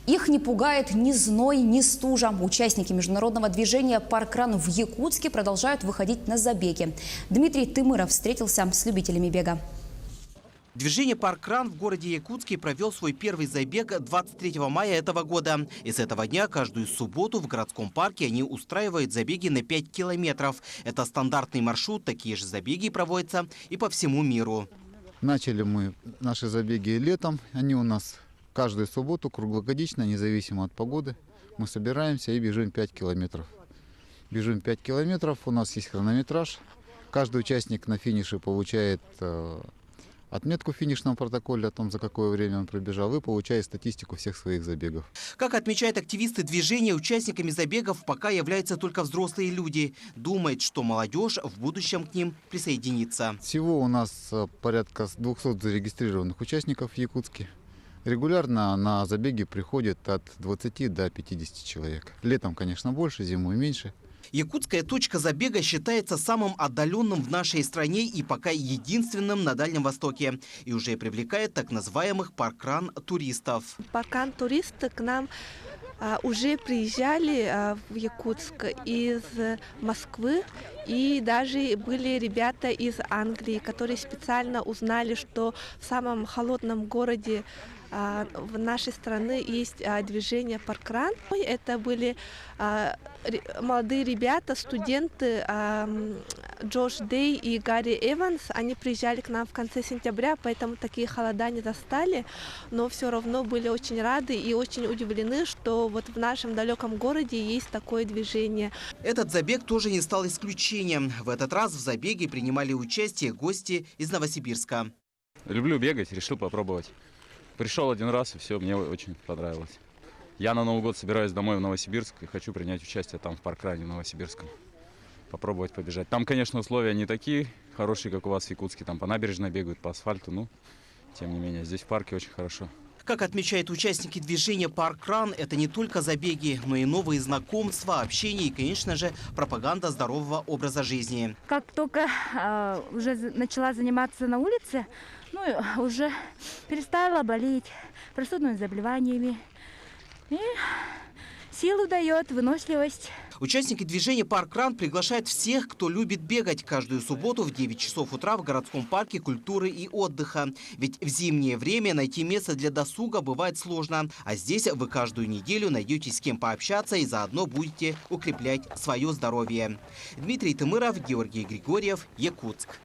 Их не пугает ни зной, ни стужа. Участники международного движения «Паркран» в Якутске продолжают выходить на забеги. Дмитрий Тымыров встретился с любителями бега. Движение «Паркран» в городе Якутске провел свой первый забег 23 мая этого года. И с этого дня каждую субботу в городском парке они устраивают забеги на 5 километров. Это стандартный маршрут, такие же забеги проводятся и по всему миру. Начали мы наши забеги летом. Они у нас каждую субботу круглогодично, независимо от погоды. Мы собираемся и бежим 5 километров. Бежим 5 километров, у нас есть хронометраж. Каждый участник на финише получает отметку в финишном протоколе о том, за какое время он пробежал, и получает статистику всех своих забегов. Как отмечают активисты движения, участниками забегов пока являются только взрослые люди. Думают, что молодежь в будущем к ним присоединится. Всего у нас порядка 200 зарегистрированных участников в Якутске. Регулярно на забеги приходит от 20 до 50 человек. Летом, конечно, больше, зимой меньше. Якутская точка забега считается самым отдаленным в нашей стране и пока единственным на Дальнем Востоке. И уже привлекает так называемых паркран-туристов. Паркран-туристы к нам уже приезжали в Якутск из Москвы. И даже были ребята из Англии, которые специально узнали, что в самом холодном городе в нашей стране есть движение «Паркран». Это были молодые ребята, студенты Джош Дэй и Гарри Эванс. Они приезжали к нам в конце сентября, поэтому такие холода не застали. Но все равно были очень рады и очень удивлены, что вот в нашем далеком городе есть такое движение. Этот забег тоже не стал исключением. В этот раз в забеге принимали участие гости из Новосибирска. Люблю бегать, решил попробовать. Пришел один раз, и все, мне очень понравилось. Я на Новый год собираюсь домой в Новосибирск и хочу принять участие там в паркране в Новосибирском. Попробовать побежать. Там, конечно, условия не такие хорошие, как у вас в Якутске. Там по набережной бегают, по асфальту, но тем не менее, здесь в парке очень хорошо. Как отмечают участники движения «Паркран», это не только забеги, но и новые знакомства, общение и, конечно же, пропаганда здорового образа жизни. Как только уже начала заниматься на улице, уже перестала болеть простудными заболеваниями. И силу дает, выносливость. Участники движения «Паркран» приглашают всех, кто любит бегать, каждую субботу в 9 часов утра в городском парке культуры и отдыха. Ведь в зимнее время найти место для досуга бывает сложно. А здесь вы каждую неделю найдете с кем пообщаться и заодно будете укреплять свое здоровье. Дмитрий Тымыров, Георгий Григорьев, Якутск.